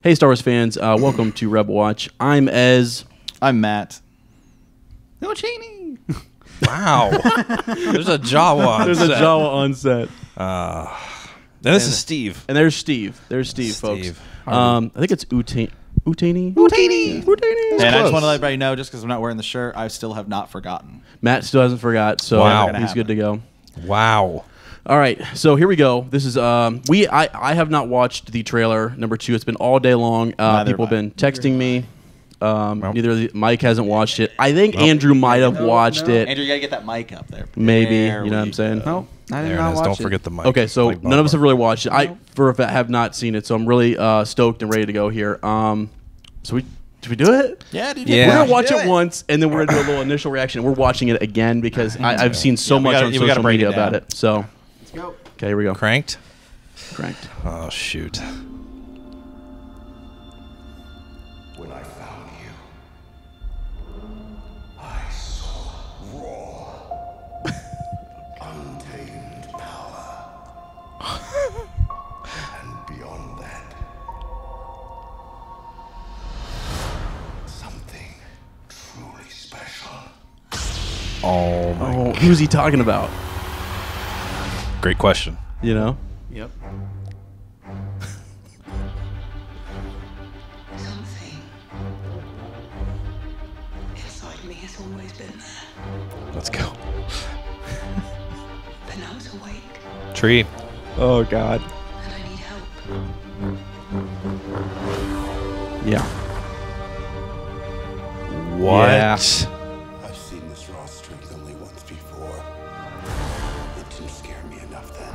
Hey, Star Wars fans, welcome to Rebel Watch. I'm Ez. I'm Matt. No Cheney. Wow. There's a Jawa on There's set. a Jawa on set. This is Steve. And there's Steve. There's Steve, folks. Harvey. I think it's Utani. And I just want to let everybody know, just because I'm not wearing the shirt, I still have not forgotten. Matt still hasn't forgot, so Wow. he's good to go. Wow. All right, so here we go. This is I have not watched the trailer number 2. It's been all day long. People have been texting me. Neither Mike hasn't watched it. I think Andrew might have watched it. Andrew, you gotta get that mic up there. Maybe, you know what I'm saying? No, I did There not it is. watch Don't it. forget the mic. Okay, so Like none of us Bubba. have really watched it. I for a fact have not seen it, so I'm really stoked and ready to go here. So did we do it? Yeah, dude. Yeah. We're gonna watch it once, and then we're gonna do a little initial reaction. We're watching it again because I've seen so much on social media about it. So Let's go. okay, here we go. Cranked? Cranked. Oh, shoot. When I found you, I saw raw, untamed power. And beyond that, something truly special. Oh, my. Oh, who's he talking about? Great question. You know? Yep. Something inside me has always been there, Let's go. but now it's awake, Tree. Oh God. and I need help. Yeah. What? Yeah. I've seen this raw strength only once before. It didn't scare me enough then.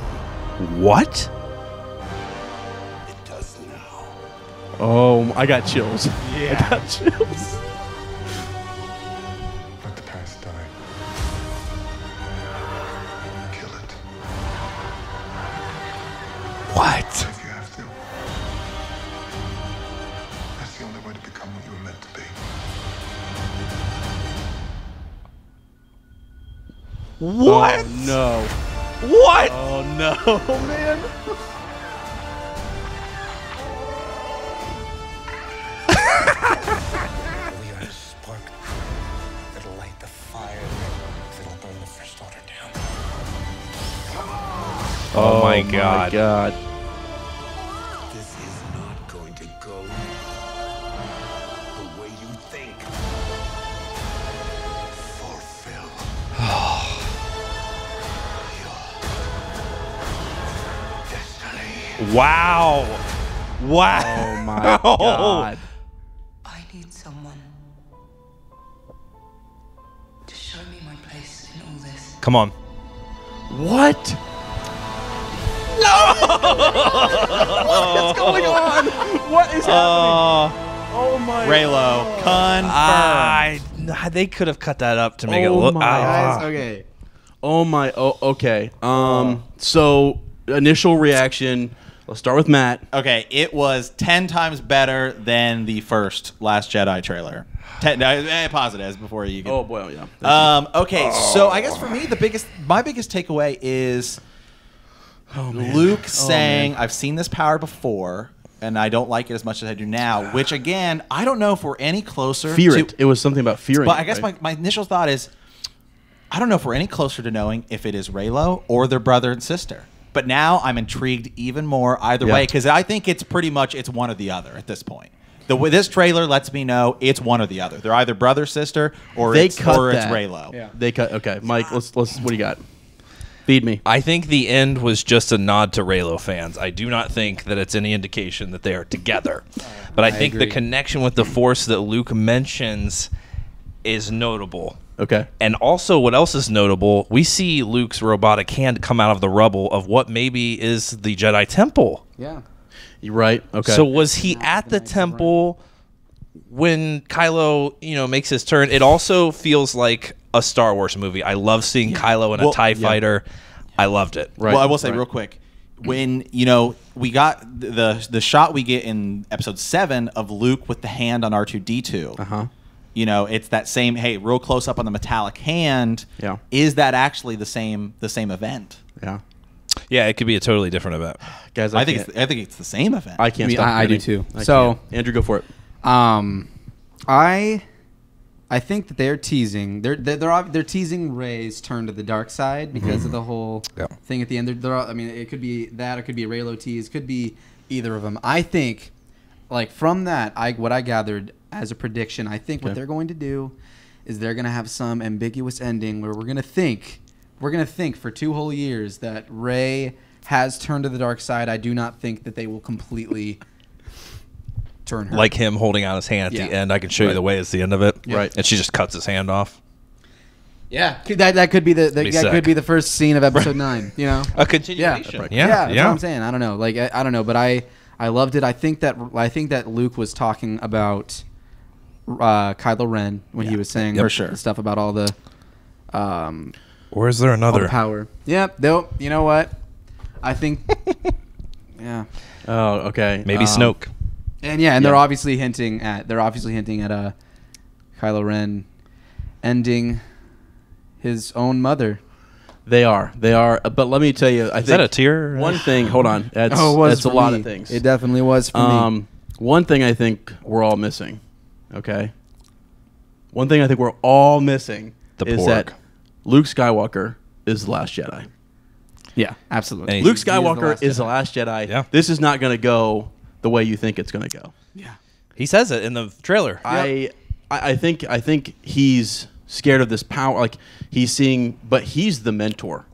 What? It does now. Oh, I got chills. Yeah. I got chills. Let the past die. Kill it What? if you have to. That's the only way to become what you were meant to be. What? Oh, no. What? Oh no, man. We are a spark that'll light the fire that'll burn the First Order down. Oh, my God. God. This is not going to go the way you think. Fulfill your destiny. Wow. Wow. Oh my God. I need someone to show me my place in all this. Come on. What? What is going on? What is happening? Oh my Raylo, confirmed. They could have cut that up to make it Oh look. my Ah. Okay. Oh my. Oh, okay. So initial reaction. Let's start with Matt. Okay, it was 10 times better than the first Last Jedi trailer. Pause it as before you get. Oh boy, yeah. Okay, so I guess for me my biggest takeaway is Luke saying, "I've seen this power before, and I don't like it as much as I do now." Which again, I don't know if we're any closer. Fear to, it. It was something about fearing. But I it, guess right? my initial thought is, I don't know if we're any closer to knowing if it is Raylo or their brother and sister. But now I'm intrigued even more either way, because I think it's pretty much it's one or the other at this point. This trailer lets me know it's one or the other. They're either brother sister or it's Raylo. Yeah. They cut. Okay, Mike. Let's. What do you got? Feed me. I think the end was just a nod to Raylo fans. I do not think that it's any indication that they are together. But I think the connection with the Force that Luke mentions is notable. Okay. And also, what else is notable, we see Luke's robotic hand come out of the rubble of what maybe is the Jedi Temple. Yeah. You're right. Okay. So was he at the temple when Kylo, makes his turn? It also feels like a Star Wars movie. I love seeing Kylo in a TIE fighter. I loved it. Right. Well, I will say real quick, when we got the shot we get in episode 7 of Luke with the hand on R2-D2. Uh-huh. It's that same real close up on the metallic hand. Yeah. Is that actually the same event? Yeah. Yeah, it could be a totally different event. Guys, I think it's the same event. I can't stop. I do kidding. too. I So can't. Andrew, go for it. I think that they're teasing. They're teasing Rey's turn to the dark side because of the whole thing at the end. I mean, it could be that. It could be a Reylo tease. It could be either of them. I think, like from that, what I gathered as a prediction, I think what they're going to do is they're going to have some ambiguous ending where we're going to think for 2 whole years that Rey has turned to the dark side. I do not think that they will completely turn her. Like him holding out his hand at the end. I can show you the way it's the end of it. Right. And she just cuts his hand off. Yeah, that could be the first scene of episode 9. You know, A continuation. Yeah, that's what I'm saying. I don't know. Like I don't know, but I loved it. I think that Luke was talking about Kylo Ren when he was saying for sure stuff about all the Or is there all another? the power. Yep. Though you know what, I think. Yeah. Oh, okay. Maybe Snoke. And they're obviously hinting at Kylo Ren ending his own mother. They are. But let me tell you, I think that a tear? One thing. Hold on. That's it was a for lot me. of things. It definitely was for me. One thing I think we're all missing. Okay. One thing I think we're all missing is that Luke Skywalker is the last Jedi. Yeah, absolutely. And Luke Skywalker is the last Jedi. Yeah. This is not going to go the way you think it's going to go. Yeah. He says it in the trailer. I think he's scared of this power. Like he's seeing, but he's the mentor.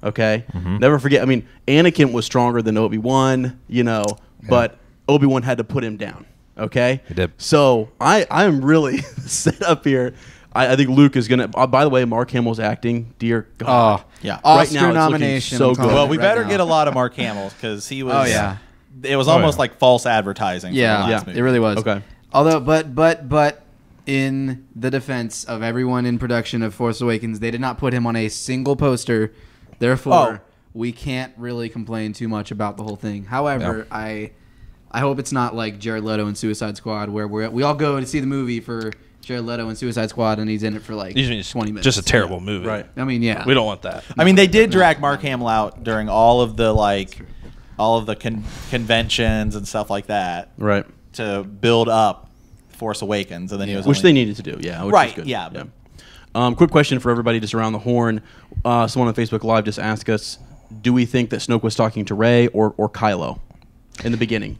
Okay. Never forget. I mean, Anakin was stronger than Obi-Wan. You know, but Obi-Wan had to put him down. Okay. He did. So I am really set up here. I think Luke is gonna. By the way, Mark Hamill's acting. Dear God. yeah. Right now, Oscar it's nomination. looking so I'm calling good. Well, it we right better now. get a lot of Mark Hamill because he was. Oh yeah. It was almost like false advertising. For the Yeah, last movie. it really was. Okay. Although, but in the defense of everyone in production of Force Awakens, they did not put him on a single poster. Therefore, we can't really complain too much about the whole thing. However, I hope it's not like Jared Leto in Suicide Squad, where we all go to see the movie for Jared Leto in Suicide Squad, and he's in it for like 20 minutes. Just a terrible movie. Right. I mean, yeah. We don't want that. I mean, they did drag Mark Hamill out during all of the conventions and stuff like that Right. to build up Force Awakens, and then he was Which they needed to do. Yeah. Which Right, is good. yeah. Quick question for everybody just around the horn. Someone on Facebook Live just asked us, do we think that Snoke was talking to Rey or Kylo in the beginning?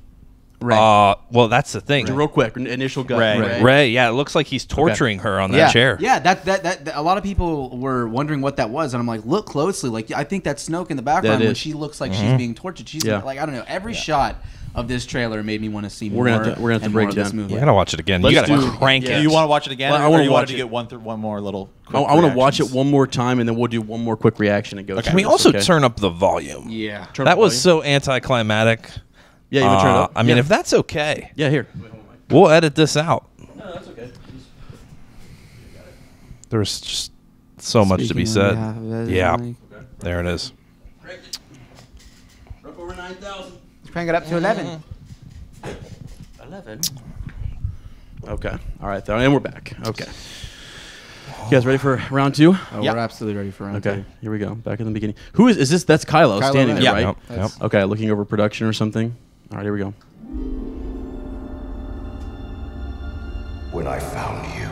Well, that's the thing. Real quick, initial gut. Rey, yeah, it looks like he's torturing her on that chair. Yeah, that a lot of people were wondering what that was, and I'm like, look closely. Like, I think that's Snoke in the background when she looks like she's being tortured. She's like, I don't know. Every shot of this trailer made me want to see more. We're gonna have to break down. this movie. We gotta watch it again. Let's You gotta do- crank yeah. it. Do you want to watch it again, Well, I or wanna you watch wanted to it. get one more little? I want to watch it one more time, and then we'll do one more quick reaction and go. Can we also turn up the volume? Yeah. Turn That up the was volume? so anticlimactic. Yeah, you want to turn it up? I mean, if that's okay, Yeah, here. we'll edit this out. No, that's okay. There's just so much to be said. Yeah, there it is. Up over 9,000. Let's crank it up to 11. 11. Okay. All right. And we're back. Okay. You guys ready for round 2? Oh, we're absolutely ready for round Okay. two. Here we go. Back in the beginning. Who is this? That's Kylo standing Ren. there, Yeah. right? Yep. Okay. Looking over production or something. All right. Here we go. When I found you,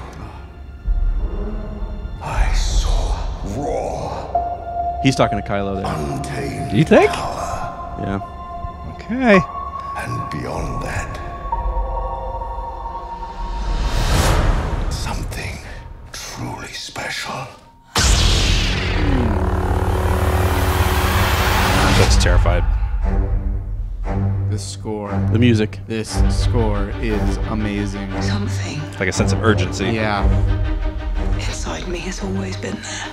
I saw raw, He's talking to Kylo there. untamed You think? power, Yeah. Okay. and beyond that, something truly special. That's terrified. The score. The music. This score is amazing. Something Like a sense of urgency. Yeah. inside me has always been there,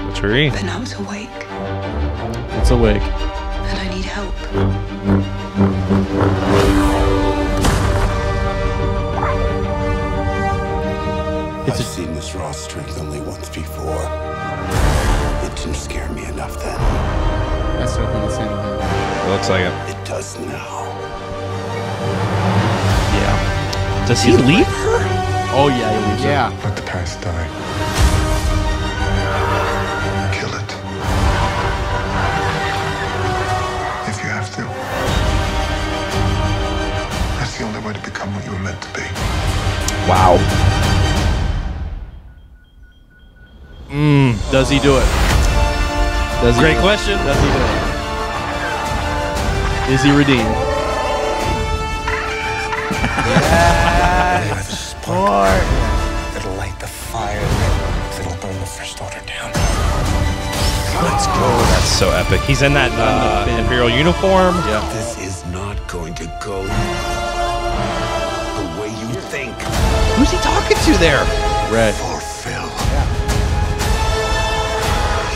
The tree. but now it's awake, It's awake. and I need help. I've seen this raw strength only once before. It didn't scare me enough then. That's something the same thing. It looks like it. It does now. Yeah. Does he leave her? Oh, yeah. He leaves Yeah. Let the past die. Kill it. become what you were meant to be. Wow. Does he do it? Does he Great do it? question. Does he do it? Is he redeemed? Spark that'll light the fire that'll burn the First Order down. Let's go. That's so epic. He's in that Imperial uniform. Yeah. This is not going to go the way you think. Who's he talking to there? Red. Fulfill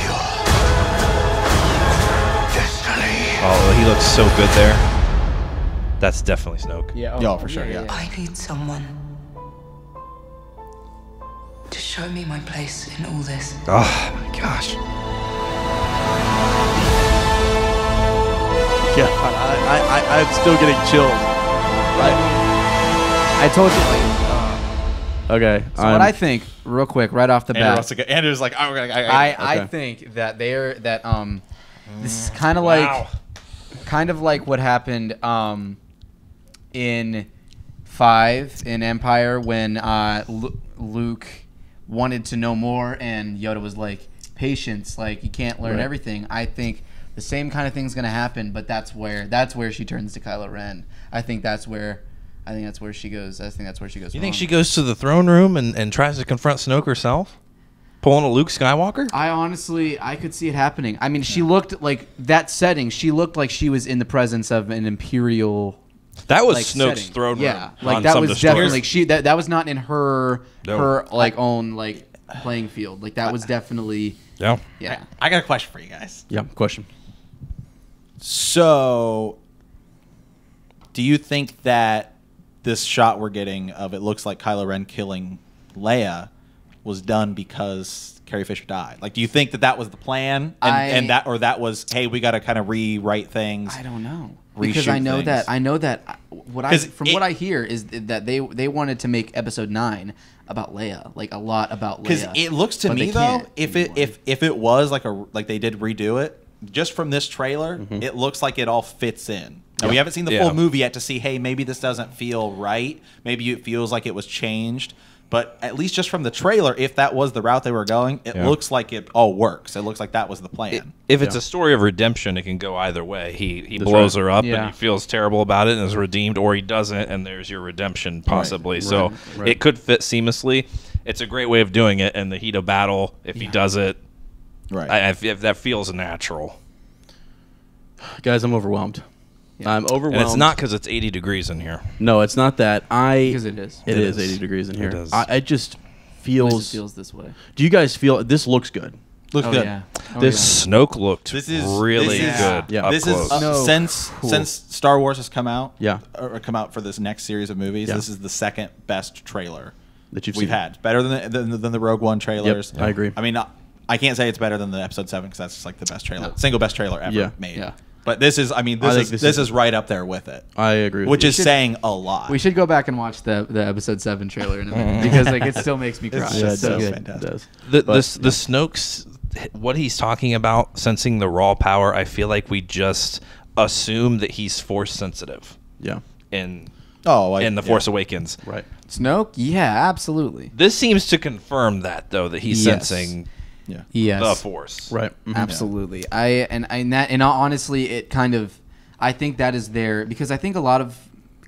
your destiny. Oh, he looks so good there. That's definitely Snoke. Yeah, Yo, for sure, yeah. I need someone to show me my place in all this. Oh my gosh. Yeah, I'm still getting chills. I told you. Okay. So what I think, real quick, right off the bat, Andrew's like, I think that this is kind of like what happened in 5 in Empire when Luke wanted to know more and Yoda was like, patience, like you can't learn everything. I think the same kind of thing's gonna happen, but that's where she turns to Kylo Ren. I think that's where she goes. I think that's where she goes. You think she goes to the throne room and tries to confront Snoke herself? Pulling a Luke Skywalker? I could see it happening. I mean, she looked like that setting. She looked like she was in the presence of an Imperial. That was like, Snoke's setting. throne room. Yeah, like on that some was of the stories. definitely like that was not in her No. like own like playing field. Like that was definitely Yeah. yeah. I got a question for you guys. Yeah. Question. So, do you think that this shot we're getting of it looks like Kylo Ren killing Leia was done because Carrie Fisher died? Like, do you think that was the plan, and that was, hey, we got to kind of rewrite things? I don't know because reshoot I know things? that what I hear is that they wanted to make Episode 9 about Leia, like a lot about Leia. Because it looks to but me they though, can't if anymore. it was like they did redo it, just from this trailer, it looks like it all fits in. Now, we haven't seen the full movie yet to see, hey, maybe this doesn't feel right. Maybe it feels like it was changed. But at least just from the trailer, if that was the route they were going, it looks like it all works. It looks like that was the plan. If it's a story of redemption, it can go either way. He blows her up and he feels terrible about it and is redeemed, or he doesn't, and there's your redemption possibly. So it could fit seamlessly. It's a great way of doing it in the heat of battle. If he does it, if that feels natural. Guys, I'm overwhelmed. I'm overwhelmed. And it's not because it's 80 degrees in here. No, it's not that. Because it is. It is 80 degrees in here. It is. I just At least feels. it feels this way. Do you guys feel this looks good? Looks Oh good. yeah. Oh, This Snoke looked This is really this is- good. Yeah. up This close. is since Star Wars has come out, Yeah. or come out for this next series of movies. Yeah. This is the second best trailer that you've we've seen. had. Better than the Rogue One trailers. I agree. I mean, I can't say it's better than the Episode 7 because that's just like the best trailer, single best trailer ever made. Yeah. But this is, I mean, think this is right up there with it. I agree. Which is should- saying a lot. We should go back and watch the Episode 7 trailer in a minute because like it still makes me cry. It's Yeah, just it so does. fantastic. It does. The Snoke's, what he's talking about, sensing the raw power, I feel like we just assume that he's force sensitive Yeah. in Like, The Force Awakens. Right. Snoke, yeah, absolutely. This seems to confirm that, though, that he's Yes. sensing Yes, the Force. Right. Mhm. absolutely. Honestly, it kind of, I think that is there because I think a lot of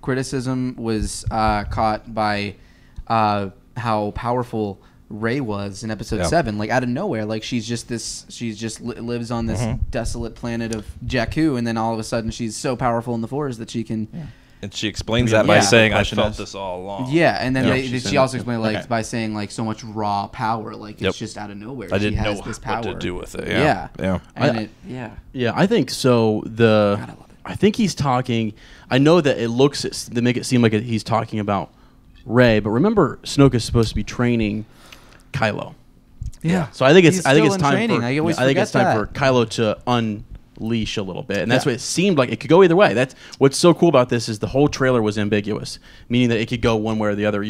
criticism was caught by how powerful Rey was in Episode 7, like out of nowhere. Like she just lives on this desolate planet of Jakku, and then all of a sudden she's so powerful in the Force that she can. And she explains that by Yeah. saying, I Question felt is- this all along. Yeah, and then she she said also that. explained like Okay. by saying like so much raw power, like it's just out of nowhere. I didn't she has know this what power. to do with it. Yeah, Yeah. And Yeah, I think so. I love it. I think he's talking. I know that it looks they make it seem like he's talking about Rey, but remember, Snoke is supposed to be training Kylo. Yeah. So I think it's He's I think still it's in time training. for I always think it's forget time that. for Kylo to unleash a little bit, and that's what it seemed like. It could go either way. That's what's so cool about this is the whole trailer was ambiguous, meaning that it could go one way or the other.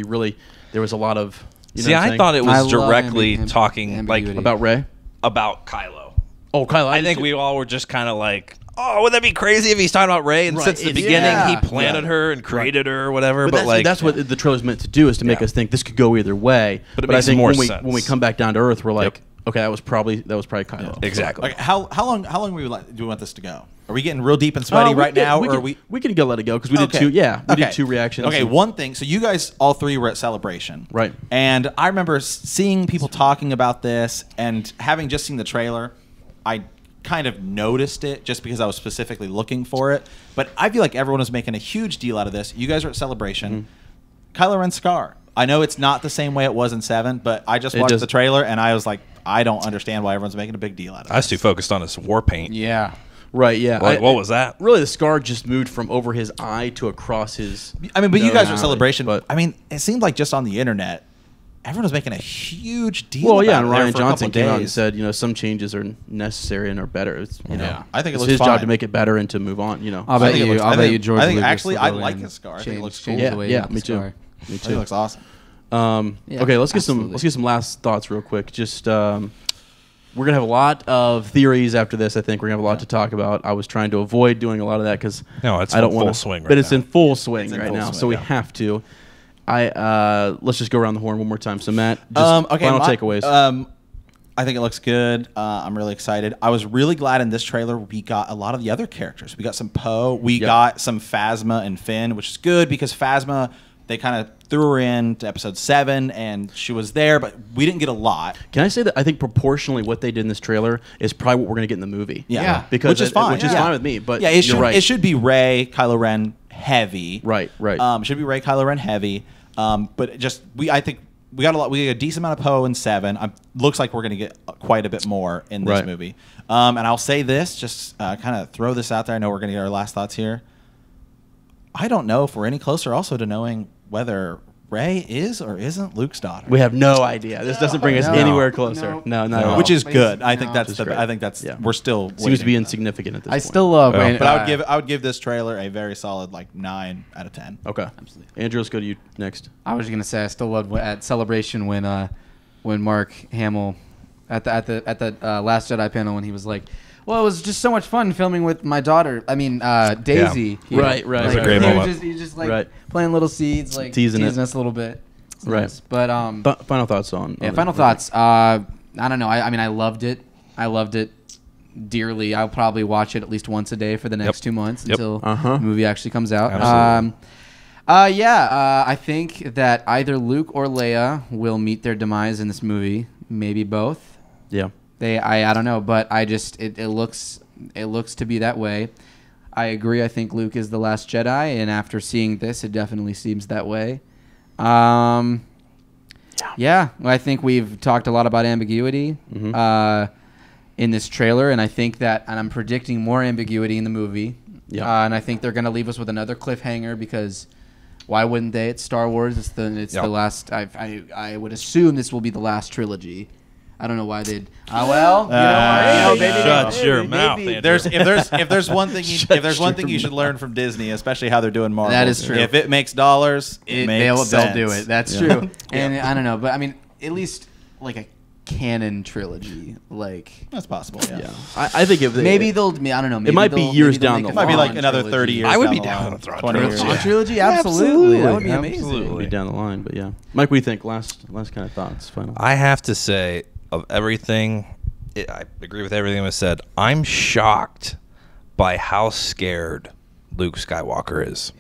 There was a lot of. See, I thought it I was love directly talking ambiguity. about Rey. about Kylo. Oh, Kylo. I think we all were just kind of like, oh, would that be crazy if he's talking about Rey and since the beginning he planted her and created her or whatever? But that's what the trailer's meant to do, is to make us think this could go either way. But it makes more sense. When we come back down to earth, we're like, okay, that was probably Kylo. Exactly. Okay, how long do we want this to go? Are we getting real deep and sweaty now, or we can go let it go because we did two. Yeah, we did 2 reactions. Okay, one thing. So you guys all 3 were at Celebration, right? And I remember seeing people talking about this, and having just seen the trailer, I kind of noticed it just because I was specifically looking for it. But I feel like everyone was making a huge deal out of this. You guys were at Celebration. Kylo Ren scar. I know it's not the same way it was in 7, but I just watched the trailer and I was like, I don't understand why everyone's making a big deal out of it. I was too focused on his war paint. Yeah. Right, yeah. What was that? Really, the scar just moved from over his eye to across his... I mean, but you guys were at Celebration. But I mean, it seemed like just on the internet, everyone was making a huge deal about it. And Ryan Johnson came out and said, some changes are necessary and are better. It's, I think it's looks his fine. job to make it better and to move on, I'll bet you George I think Lucas actually will I go like in his scar. I and think it looks change cool. the way Yeah, you me scar. too. Me I think too. it looks awesome. Okay, let's get some last thoughts real quick. Just we're gonna have a lot of theories after this. I think we're gonna have a lot to talk about. I was trying to avoid doing a lot of that because it's I don't in want full swing right but it's now. in full swing in right full now, swing, so we yeah. have to. Let's just go around the horn one more time. So Matt, just final takeaways. I think it looks good. I'm really excited. I was really glad in this trailer we got a lot of the other characters. We got some Poe. We got some Phasma and Finn, which is good because Phasma, they kind of threw her in to episode 7, and she was there, but we didn't get a lot. Can I say that I think proportionally what they did in this trailer is probably what we're going to get in the movie? Yeah. Because which is fine. Which is fine with me. But it you're right. It should be Rey, Kylo Ren heavy. Right. It should be Rey, Kylo Ren heavy. But I think we got a lot. We got a decent amount of Poe in 7. Looks like we're going to get quite a bit more in this movie. And I'll say this, just kind of throw this out there. I know we're going to get our last thoughts here. I don't know if we're any closer also to knowing whether Rey is or isn't Luke's daughter. We have no idea. This doesn't bring us anywhere closer. No, not at all. Which is good. I think Which is that's. great. I think that's. Yeah. We're still seems to be waiting. insignificant at this I point. still love But I would give this trailer a very solid 9 out of 10. Okay, absolutely. Andrew, let's go to you next. I was gonna say I still loved at Celebration when Mark Hamill at the Last Jedi panel when he was like, "Well, it was just so much fun filming with my daughter. I mean, Daisy." Yeah. Right. It was a great moment. He was just like playing little seeds, like teasing us a little bit. It's right. Nice. But final thoughts on final thoughts. I don't know. I mean, I loved it. I loved it dearly. I'll probably watch it at least once a day for the next 2 months until the movie actually comes out. Absolutely. I think that either Luke or Leia will meet their demise in this movie. Maybe both. Yeah. I don't know, but it looks to be that way. I agree. I think Luke is the last Jedi, and after seeing this, it definitely seems that way. Well, I think we've talked a lot about ambiguity in this trailer, and I think and I'm predicting more ambiguity in the movie. Yeah. And I think they're going to leave us with another cliffhanger because why wouldn't they? It's Star Wars. It's the last. I would assume this will be the last trilogy. I don't know why they'd. Shut your mouth, Andrew. If there's one thing you should learn from Disney, especially how they're doing Marvel. That is true. If it makes dollars, it makes sense. They'll do it. That's true. And I don't know, but I mean, at least like a canon trilogy, like that's possible. Yeah. I think if maybe they'll. I don't know. Maybe it might be years down the line. It might be like another 30 years. I would be down down with a Thrawn trilogy. Absolutely, that would be amazing. It'll be down the line, but yeah. Mike, what do you think? Last kind of thoughts. Final. I have to say, of everything, I agree with everything that was said. I'm shocked by how scared Luke Skywalker is.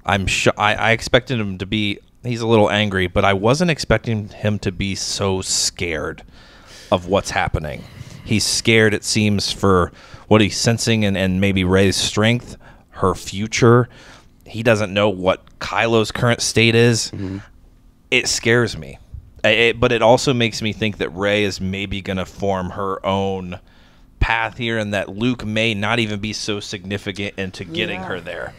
I expected him to be. He's a little angry, but I wasn't expecting him to be so scared of what's happening. He's scared, it seems, for what he's sensing and maybe Rey's strength, her future. He doesn't know what Kylo's current state is. Mm-hmm. It scares me. But it also makes me think that Rey is maybe going to form her own path here and that Luke may not even be so significant into getting her there.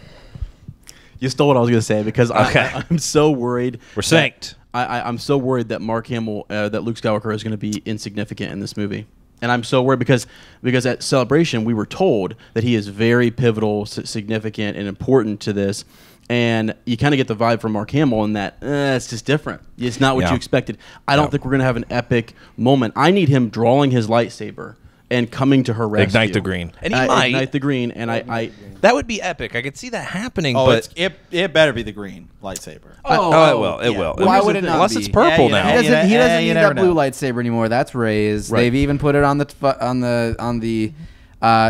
You stole what I was going to say because I'm so worried. We're synced. I'm so worried that Mark Hamill, that Luke Skywalker is going to be insignificant in this movie. And I'm so worried because at Celebration, we were told that he is very pivotal, significant, and important to this. And you kind of get the vibe from Mark Hamill in that it's just different. It's not what you expected. I don't think we're going to have an epic moment. I need him drawing his lightsaber and coming to her rescue. Ignite the green. And he might. Ignite the green, and I that would be epic. I could see that happening, Oh, but it better be the green lightsaber. it will. It will. Why would it not Unless be? it's purple Yeah, now. He doesn't you need never that blue know. lightsaber anymore. That's Rey's. Right. They've even put it on the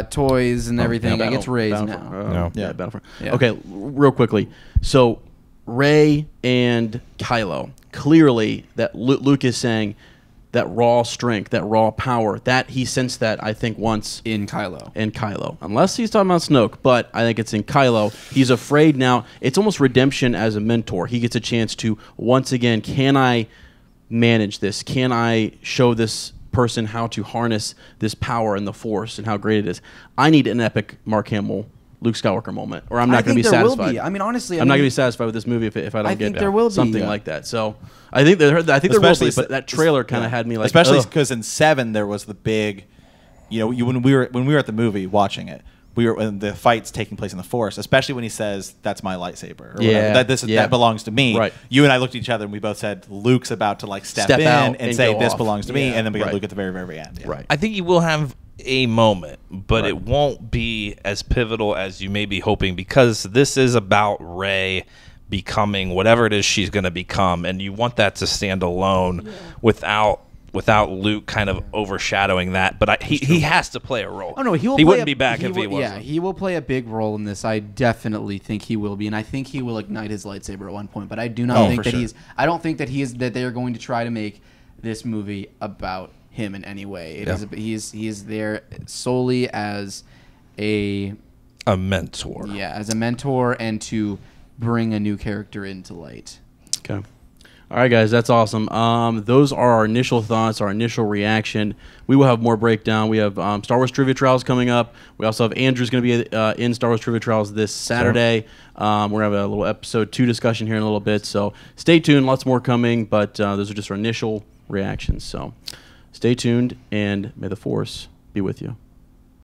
toys and everything. yeah, Like it's Rey's Battlefront. now. Yeah, Battlefront. Yeah. Okay, real quickly. So Rey and Kylo, clearly that Luke is saying that raw strength, that raw power, that he sensed that, I think, once In Kylo. in Kylo. Unless he's talking about Snoke, but I think it's in Kylo. He's afraid now. It's almost redemption as a mentor. He gets a chance to, once again, can I manage this? Can I show this person how to harness this power in the Force and how great it is? I need an epic Mark Hamill, Luke Skywalker moment, or I'm not going to be satisfied. Will be. I mean, honestly, I'm not going to be satisfied with this movie if I don't get there will be, something yeah. like that. So I think there will be, Especially but that trailer kind of had me like, especially ugh. because in 7 there was the big, when we were at the movie watching it, when the fight's taking place in the Force, especially when he says that's my lightsaber, or Yeah, whatever, that belongs to me. Right. You and I looked at each other and we both said Luke's about to like step in out and say go this off. belongs to me, Yeah, and then we got right. Luke at the very very end. Yeah. Right. I think you will have a moment, but Right. it won't be as pivotal as you may be hoping, because this is about Rey becoming whatever it is she's going to become, and you want that to stand alone without Luke kind of overshadowing that. But he has to play a role. Oh no, he wouldn't be back if he wasn't. Yeah, he will play a big role in this. I definitely think he will be, and I think he will ignite his lightsaber at one point. But I do not think for that sure. I don't think that that they are going to try to make this movie about him in any way. He is there solely as a mentor. Yeah, as a mentor and to bring a new character into light. Okay. All right, guys, that's awesome. Those are our initial thoughts, our initial reaction. We will have more breakdown. We have Star Wars Trivia Trials coming up. We also have Andrew's going to be in Star Wars Trivia Trials this Saturday. We're going to have a little episode 2 discussion here in a little bit. So stay tuned. Lots more coming, but those are just our initial reactions. So stay tuned, and may the Force be with you.